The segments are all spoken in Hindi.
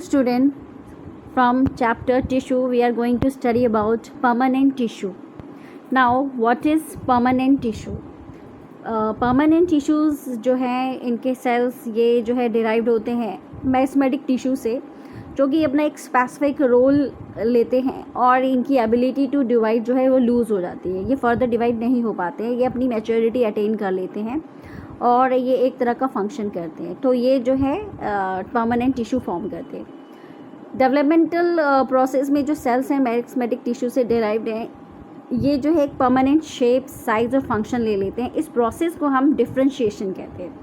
student, from chapter tissue we are going to study about permanent tissue. Now what is permanent tissue? Permanent tissues जो हैं इनके सेल्स ये जो है डिराइव्ड होते हैं मैस्मेटिक टिश्यू से, जो कि अपना एक स्पेसिफिक रोल लेते हैं और इनकी एबिलिटी टू डिवाइड जो है वो लूज़ हो जाती है। ये फर्दर डिवाइड नहीं हो पाते हैं, ये अपनी मैच्योरिटी अटेन कर लेते हैं और ये एक तरह का फंक्शन करते हैं। तो ये जो है परमानेंट टिश्यू फॉर्म करते हैं। डेवलपमेंटल प्रोसेस में जो सेल्स हैं मैस्मेटिक टिश्यू से डिराइव्ड हैं, ये जो है एक परमानेंट शेप, साइज और फंक्शन ले लेते हैं। इस प्रोसेस को हम डिफरेंशिएशन कहते हैं।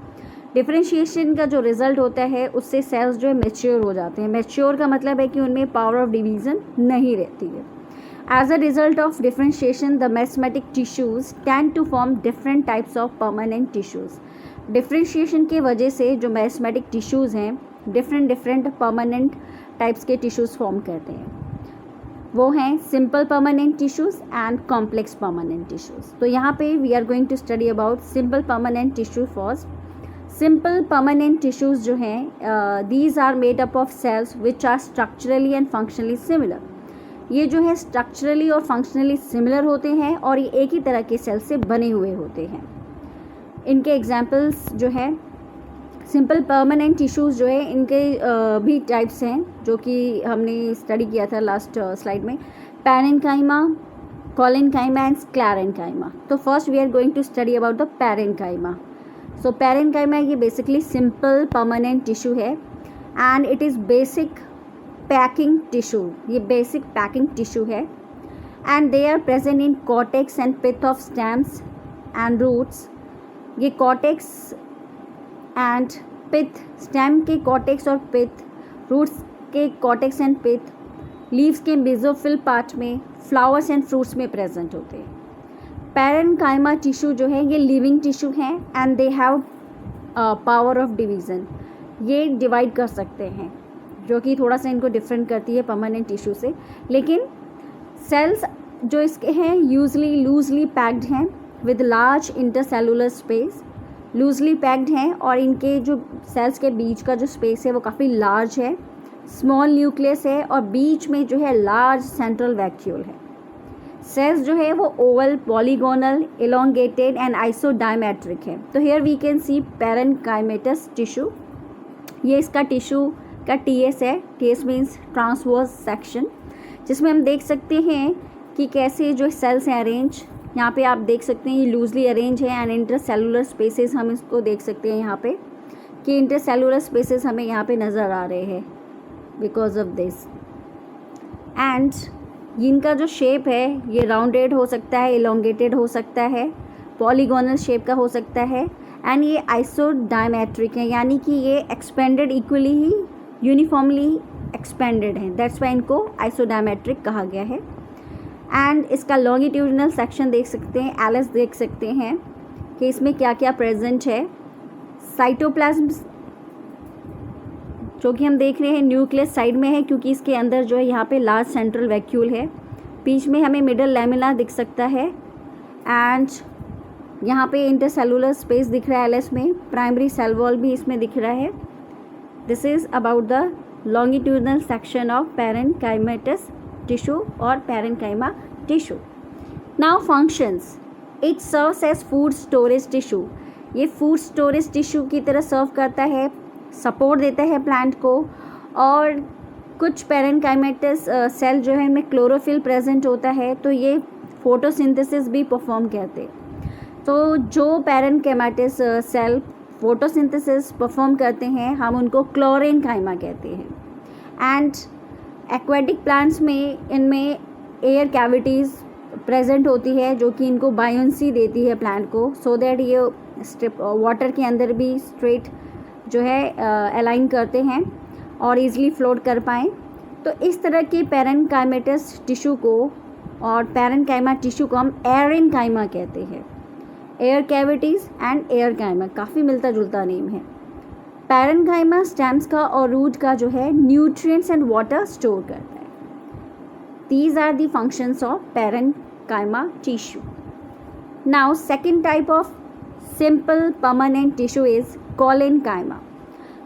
डिफरेंशिएशन का जो रिजल्ट होता है उससे सेल्स जो है मैच्योर हो जाते हैं। मैच्योर का मतलब है कि उनमें पावर ऑफ डिवीज़न नहीं रहती है। As a result of differentiation the meristematic tissues tend to form different types of permanent tissues. Differentiation की वजह से जो मैस्मेटिक टिश्यूज़ हैं डिफरेंट परमानेंट टाइप्स के टिश्यूज़ फॉर्म करते हैं। वो हैं simple permanent tissues and complex permanent tissues. तो यहाँ पे we are going to study about simple permanent tissue first. Simple permanent tissues जो हैं these are made up of cells which are structurally and functionally similar. ये जो है स्ट्रक्चरली और फंक्शनली सिमिलर होते हैं और ये एक ही तरह के सेल से बने हुए होते हैं। इनके एग्जाम्पल्स जो है सिंपल परमानेंट टिश्यूज़ जो है इनके भी टाइप्स हैं जो कि हमने स्टडी किया था लास्ट स्लाइड में, पैरेन्काइमा, कोलेन्काइमा एंड स्क्लेरेन्काइमा। तो first we are going to study about the parenchyma. So parenchyma ये बेसिकली सिंपल परमानेंट टिश्यू है and it is basic packing tissue. ये बेसिक पैकिंग टिश्यू है and they are present in cortex and pith of stems and roots. ये कॉर्टेक्स एंड पिथ, स्टेम के कॉर्टेक्स और पिथ, रूट्स के कॉर्टेक्स एंड पिथ, लीव्स के मेसोफिल पार्ट में, फ्लावर्स एंड फ्रूट्स में प्रेजेंट होते हैं। पैरेन्काइमा टिश्यू जो है ये लिविंग टिश्यू हैं and they have power of division. ये डिवाइड कर सकते हैं, जो कि थोड़ा सा इनको डिफरेंट करती है परमानेंट टिश्यू से। लेकिन सेल्स जो इसके हैं यूजली लूजली पैक्ड हैं with large intercellular space. Loosely packed हैं और इनके जो सेल्स के बीच का जो स्पेस है वो काफ़ी लार्ज है। स्मॉल न्यूक्लियस है और बीच में जो है लार्ज सेंट्रल वैक्यूल है। सेल्स जो है वो oval, polygonal, elongated and isodiametric है। तो here we can see parenchymatous tissue. ये इसका टिश्यू का टीएस है। टीएस मीन्स ट्रांसवर्स सेक्शन, जिसमें हम देख सकते हैं कि कैसे जो सेल्स हैं अरेंज। यहाँ पे आप देख सकते हैं ये लूजली अरेंज है एंड इंटरसेलुलर स्पेसेस हम इसको देख सकते हैं यहाँ पे कि इंटरसेलुलर स्पेसेस हमें यहाँ पे नज़र आ रहे हैं बिकॉज ऑफ दिस। एंड इनका जो शेप है ये राउंडेड हो सकता है, एलोंगेटेड हो सकता है, पॉलीगोनल शेप का हो सकता है एंड ये आइसोडायमेट्रिक है, यानी कि ये एक्सपेंडेड इक्वली ही यूनिफॉर्मली एक्सपेंडेड है। दैट्स वाई इनको आइसोडायमेट्रिक कहा गया है। एंड इसका लॉन्गिट्यूडिनल सेक्शन देख सकते हैं, एलएस देख सकते हैं कि इसमें क्या क्या प्रेजेंट है। साइटोप्लाज्म जो कि हम देख रहे हैं न्यूक्लियस साइड में है क्योंकि इसके अंदर जो है यहाँ पे लार्ज सेंट्रल वैक्यूल है। बीच में हमें मिडल लैमिना दिख सकता है एंड यहाँ पे इंटरसेलुलर स्पेस दिख रहा है एलएस में। प्राइमरी सेल वॉल भी इसमें दिख रहा है। This is about the longitudinal section of parenchymatous tissue और parenchyma tissue. Now functions, it serves as food storage tissue. ये फूड स्टोरेज टिश्यू की तरह सर्व करता है, सपोर्ट देता है प्लांट को। और कुछ पैरेन्काइमेटस सेल जो है इनमें क्लोरोफिल प्रेजेंट होता है, तो ये फोटोसिंथेसिस भी परफॉर्म करते हैं। तो जो पैरेन्काइमेटस सेल फोटोसिंथेसिस परफॉर्म करते हैं हम उनको क्लोरेन्काइमा कहते हैं। एंड एक्वेटिक प्लांट्स में इनमें एयर कैविटीज़ प्रेजेंट होती है जो कि इनको बायोंसी देती है प्लांट को, सो दैट ये स्ट्रिप वाटर के अंदर भी स्ट्रेट जो है अलाइन करते हैं और इजीली फ्लोट कर पाएँ। तो इस तरह के पैरेन्काइमेटस टिश्यू को और पैरेन्काइमा टिश्यू को हम एरेन्काइमा कहते हैं। एयर कैविटीज़ एंड एयर काइमा काफ़ी मिलता जुलता नेम है। पैरेन्काइमा स्टेम्स का और रूट का जो है न्यूट्रिएंट्स एंड वाटर स्टोर करता है। These are the functions of parenchyma tissue. Now second type of simple permanent tissue is collenchyma.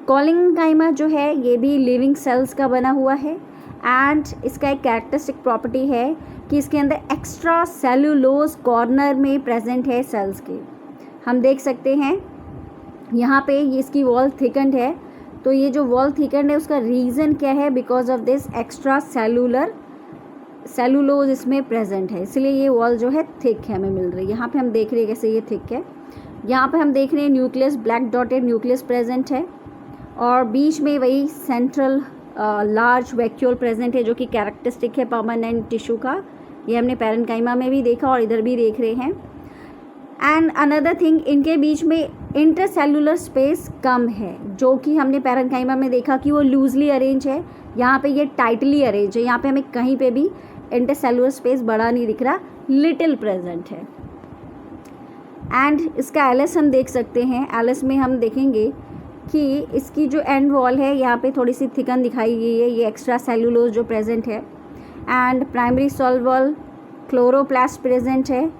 Collenchyma जो है ये भी लिविंग सेल्स का बना हुआ है एंड इसका एक कैरेक्टरिस्टिक प्रॉपर्टी है कि इसके अंदर एक्स्ट्रा सेलुलोज कॉर्नर में प्रेजेंट है सेल्स के। हम देख सकते हैं यहाँ पे ये इसकी वॉल थिकंड है, तो ये जो वॉल थिकंड है उसका रीज़न क्या है, because of this extra cellulose इसमें प्रेजेंट है, इसलिए ये वॉल जो है थिक है हमें मिल रही है। यहाँ पे हम देख रहे हैं कैसे ये थिक है। यहाँ पे हम देख रहे हैं nucleus, black dotted nucleus present है और बीच में वही सेंट्रल लार्ज वैक्यूल प्रेजेंट है जो कि कैरेक्टरिस्टिक है परमानेंट टिश्यू का। ये हमने पैरेन्काइमा में भी देखा और इधर भी देख रहे हैं। एंड अनदर थिंग, इनके बीच में इंटरसेलुलर स्पेस कम है, जो कि हमने पैरेन्काइमा में देखा कि वो लूजली अरेंज है। यहाँ पे ये टाइटली अरेंज है, यहाँ पे हमें कहीं पे भी इंटरसेलुलर स्पेस बड़ा नहीं दिख रहा, लिटिल प्रेजेंट है। एंड इसका एलएस हम देख सकते हैं। एलएस में हम देखेंगे कि इसकी जो एंड वॉल है यहाँ पे थोड़ी सी थिकन दिखाई गई है, ये एक्स्ट्रा सेलुलोज जो प्रेजेंट है। And primary cell wall chloroplast present है,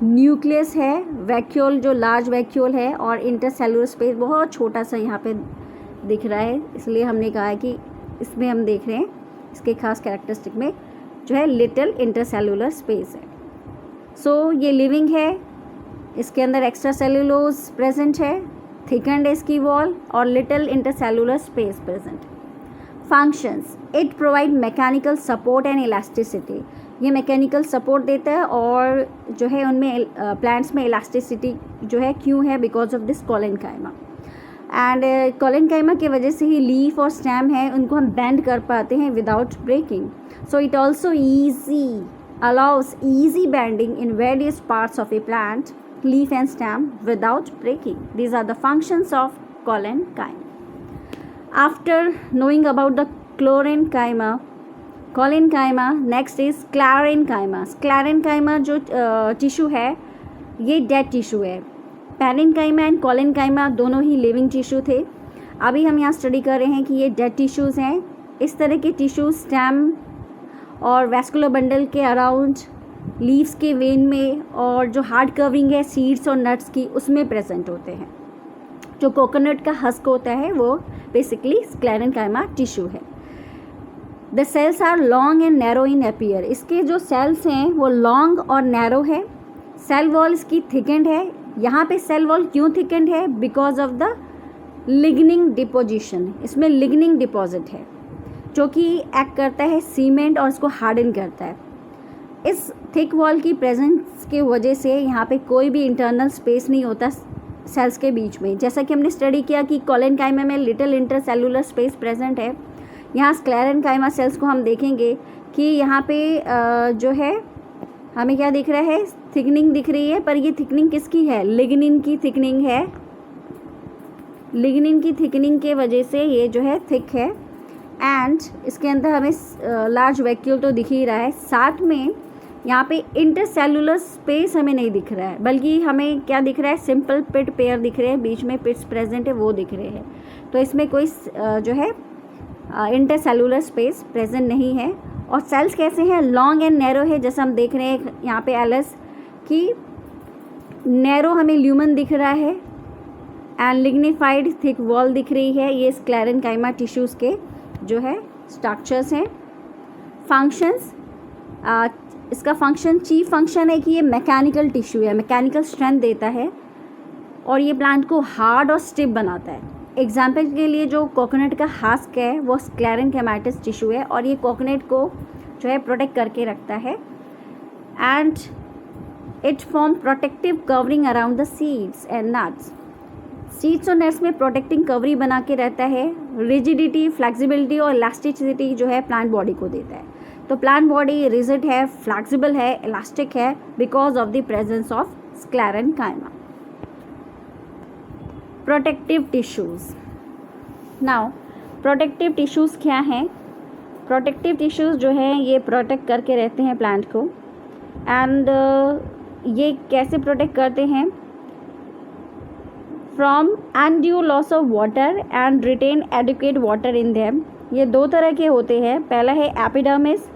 न्यूक्लियस है, वैक्यूल जो लार्ज वैक्यूल है और इंटरसेलुलर स्पेस बहुत छोटा सा यहाँ पे दिख रहा है, इसलिए हमने कहा है कि इसमें हम देख रहे हैं इसके खास कैरेक्टरिस्टिक में जो है लिटिल इंटरसेलुलर स्पेस है। सो ये लिविंग है, इसके अंदर एक्स्ट्रा सेलुलोज प्रेजेंट है, थिकंड है इसकी वॉल और little intercellular space present. Functions, it provide mechanical support and elasticity, ये मैकेनिकल सपोर्ट देता है और जो है उनमें प्लांट्स में इलास्टिसिटी जो है क्यों है, because of this collenchyma. And collenchyma की वजह से ही लीफ और स्टेम है उनको हम बेंड कर पाते हैं without breaking. So it also allows easy bending in various parts of a plant, leaf and stem without breaking. These are the functions of colenenchyma. After knowing about the colenenchyma, next is sclerenchyma. Sclerenchyma जो टिश्यू है ये डेड टिश्यू है। पैरेन्काइमा एंड कोलेनकाइमा दोनों ही लिविंग टिश्यू थे। अभी हम यहाँ स्टडी कर रहे हैं कि ये डेड टिश्यूज़ हैं। इस तरह के टिश्यू स्टेम और वैस्कुलर बंडल के अराउंड, लीव्स के वेन में और जो हार्ड कवरिंग है सीड्स और नट्स की उसमें प्रेजेंट होते हैं। जो कोकोनट का हस्क होता है वो बेसिकली स्क्लेरेन्काइमा टिश्यू है। The cells are long and narrow in appear, इसके जो सेल्स हैं वो लॉन्ग और नैरो है। सेल वॉल इसकी थिकेंड है। यहाँ पे सेल वॉल क्यों थिकेंड है, बिकॉज ऑफ द लिग्निंग डिपोजिशन, इसमें लिग्निंग डिपॉजिट है जो कि एक्ट करता है सीमेंट और इसको हार्डन करता है। इस थिक वॉल की प्रेजेंस की वजह से यहाँ पे कोई भी इंटरनल स्पेस नहीं होता सेल्स के बीच में। जैसा कि हमने स्टडी किया कि कोलेनकाइमा में लिटिल इंटरसेलुलर स्पेस प्रेजेंट है, यहाँ स्क्लेरेन्काइमा सेल्स को हम देखेंगे कि यहाँ पे जो है हमें क्या दिख रहा है, थिकनिंग दिख रही है, पर ये थिकनिंग किसकी है, लिग्निन की थिकनिंग है। लिग्निन की थिकनिंग के वजह से ये जो है थिक है। एंड इसके अंदर हमें लार्ज वैक्यूल तो दिख ही रहा है, साथ में यहाँ पे इंटरसेलुलर स्पेस हमें नहीं दिख रहा है, बल्कि हमें क्या दिख रहा है, सिंपल पिट पेयर दिख रहे हैं, बीच में पिट्स प्रेजेंट है वो दिख रहे हैं। तो इसमें कोई जो है इंटरसेलुलर स्पेस प्रेजेंट नहीं है। और सेल्स कैसे हैं, लॉन्ग एंड नैरो है, जैसा हम देख रहे हैं यहाँ पे एलएस की नैरो हमें ल्यूमन दिख रहा है एंड लिग्निफाइड थिक वॉल दिख रही है। ये स्क्लेरेन्काइमा टिश्यूज़ के जो है स्ट्रक्चर्स हैं। फंक्शंस, इसका फंक्शन, चीफ फंक्शन है कि ये मैकेनिकल टिश्यू है, मैकेनिकल स्ट्रेंथ देता है और ये प्लांट को हार्ड और स्टिफ बनाता है। एग्जाम्पल के लिए जो कोकोनट का हस्क है वो स्क्लेरेन्काइमाटिस टिश्यू है और ये कोकोनट को जो है प्रोटेक्ट करके रखता है। And it form protective covering around the seeds and nuts, seeds और नट्स में प्रोटेक्टिंग कवरी बना के रहता है। रिजिडिटी, फ्लेक्सिबिलिटी और इलास्टिसिटी जो है प्लांट बॉडी को देता है। तो प्लांट बॉडी रिजिड है, फ्लेक्सिबल है, इलास्टिक है because of the presence of sclerenchyma. Protective tissues, now protective tissues क्या हैं। प्रोटेक्टिव टिश्यूज़ जो हैं ये प्रोटेक्ट करके रहते हैं प्लांट को। एंड ये कैसे प्रोटेक्ट करते हैं, from undue loss of water and retain adequate water in them. ये दो तरह के होते हैं। पहला है एपिडर्मिस।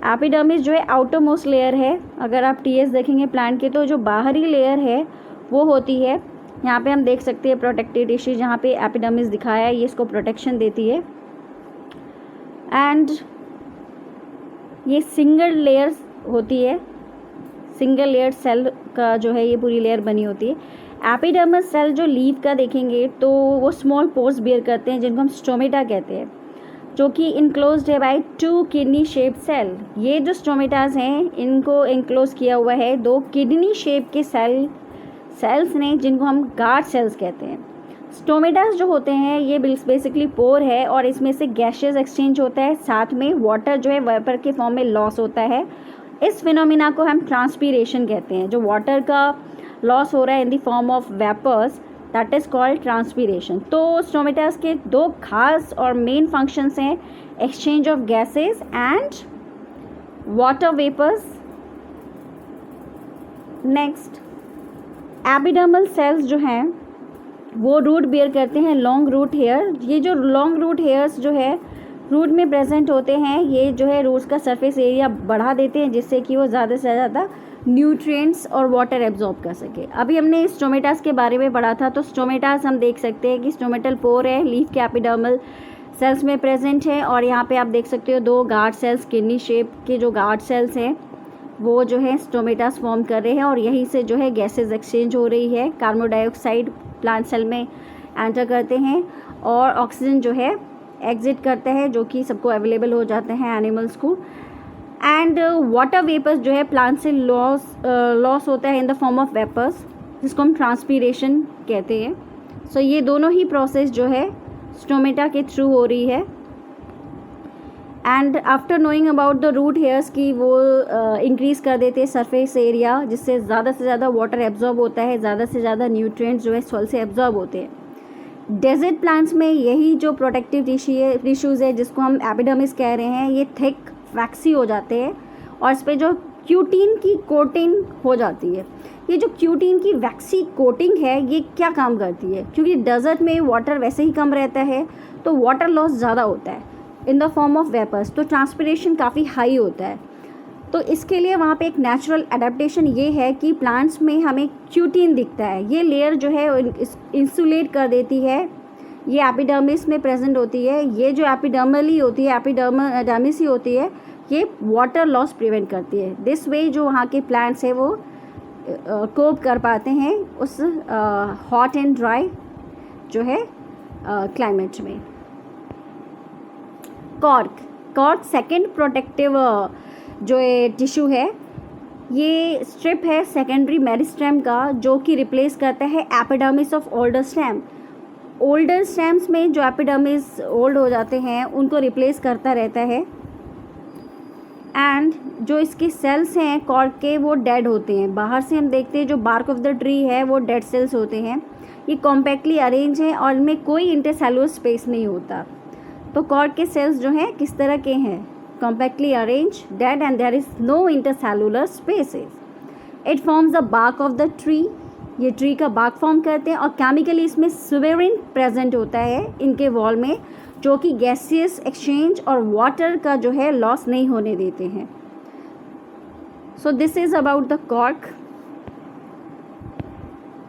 एपिडर्मिस जो है आउटर मोस्ट लेयर है। अगर आप टीएस देखेंगे प्लांट के तो जो बाहरी लेयर है वो होती है यहाँ पे हम देख सकते हैं प्रोटेक्टिव टिश्यू, जहाँ पे एपिडर्मिस दिखाया है, ये इसको प्रोटेक्शन देती है। एंड ये सिंगल लेयर्स होती है, सिंगल लेयर सेल का जो है ये पूरी लेयर बनी होती है। एपिडर्मस सेल जो लीफ का देखेंगे तो वो स्मॉल पोर्स बियर करते हैं, जिनको हम स्टोमेटा कहते हैं, जो कि इनक्लोज्ड है बाय 2 किडनी शेप्ड सेल। ये जो स्टोमेटास हैं इनको इनक्लोज किया हुआ है 2 किडनी शेप के सेल्स ने, जिनको हम गार्ड सेल्स कहते हैं। स्टोमेटास जो होते हैं ये बेसिकली पोर है और इसमें से गैसेस एक्सचेंज होता है, साथ में वाटर जो है वेपर के फॉर्म में लॉस होता है। इस फिनोमिना को हम ट्रांसपीरेशन कहते हैं। जो वाटर का लॉस हो रहा है in the form of vapours, that is called transpiration. तो स्टोमेटास के 2 खास और मेन फंक्शंस हैं, exchange of gases and water vapours. Next, epidermal cells जो हैं वो रूट बियर करते हैं लॉन्ग रूट हेयर। ये जो लॉन्ग रूट हेयर्स जो है रूट में प्रेजेंट होते हैं, ये जो है रूट्स का सरफेस एरिया बढ़ा देते हैं, जिससे कि वो ज़्यादा से ज़्यादा न्यूट्रिएंट्स और वाटर एब्जॉर्ब कर सके। अभी हमने स्टोमेटास के बारे में पढ़ा था, तो स्टोमेटास हम देख सकते हैं कि स्टोमेटल पोर है, लीफ के एपिडर्मल सेल्स में प्रेजेंट है। और यहाँ पे आप देख सकते हो 2 गार्ड सेल्स, किडनी शेप के जो गार्ड सेल्स हैं वो जो है स्टोमेटास फॉर्म कर रहे हैं, और यहीं से जो है गैसेज एक्सचेंज हो रही है। कार्बन डाइऑक्साइड प्लांट सेल में एंटर करते हैं और ऑक्सीजन जो है एग्जिट करता है, जो कि सबको अवेलेबल हो जाते हैं एनिमल्स को। एंड वाटर वेपर्स जो है प्लांट से लॉस होता है in the form of vapours, जिसको हम ट्रांसपीरेशन कहते हैं। सो ये दोनों ही प्रोसेस जो है स्टोमेटा के थ्रू हो रही है। And after knowing about the root hairs की वो इंक्रीज़ कर देते हैं सरफेस एरिया, जिससे ज़्यादा से ज़्यादा वाटर एब्जॉर्ब होता है, ज़्यादा से ज़्यादा न्यूट्रिएंट्स जो है सॉइल से एब्जॉर्ब होते हैं। डेजर्ट प्लांट्स में यही जो प्रोटेक्टिव टिश्यूज़ है, जिसको हम एपिडर्मिस कह रहे हैं, ये थिक वैक्सी हो जाते हैं और इस पर जो क्यूटीन की कोटिंग हो जाती है। ये जो क्यूटीन की वैक्सी कोटिंग है ये क्या काम करती है, क्योंकि डेजर्ट में वाटर वैसे ही कम रहता है तो वाटर लॉस ज़्यादा होता है in the form of vapours, तो ट्रांसपिरेशन काफ़ी हाई होता है। तो इसके लिए वहाँ पे एक नेचुरल एडेप्टेशन ये है कि प्लांट्स में हमें क्यूटीन दिखता है। ये लेयर जो है इंसुलेट कर देती है, ये एपिडर्मिस में प्रेजेंट होती है। ये जो एपिडर्मली होती है, एपिडर्मिस ही होती है, ये वाटर लॉस प्रिवेंट करती है। दिस वे जो वहाँ के प्लांट्स है वो कोप कर पाते हैं उस हॉट एंड ड्राई जो है क्लाइमेट में। कॉर्क सेकेंड प्रोटेक्टिव जो टिश्यू है, ये स्ट्रिप है सेकेंडरी मेरिस्टेम का, जो कि रिप्लेस करता है epidermis of older stem. Older stems में जो एपिडर्मिस ओल्ड हो जाते हैं उनको रिप्लेस करता रहता है। एंड जो इसके सेल्स हैं कॉर्क के, वो डेड होते हैं। बाहर से हम देखते हैं जो बार्क ऑफ द ट्री है वो डेड सेल्स होते हैं। ये कॉम्पैक्टली अरेंज हैं और इनमें कोई इंटरसेलुलर स्पेस नहीं होता। तो कॉर्क के सेल्स जो हैं किस तरह के हैं, compactly arrange, dead and there is no intercellular spaces. It forms the bark of the tree, ये ट्री का बार्क फॉर्म करते हैं और केमिकली इसमें सुवेरिन प्रेजेंट होता है इनके वॉल में, जो कि गैसियस एक्सचेंज और वाटर का जो है लॉस नहीं होने देते हैं। So this is about the cork.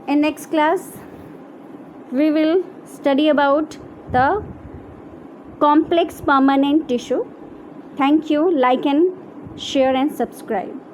In next class we will study about the complex permanent tissue. Thank you. Like and share and subscribe.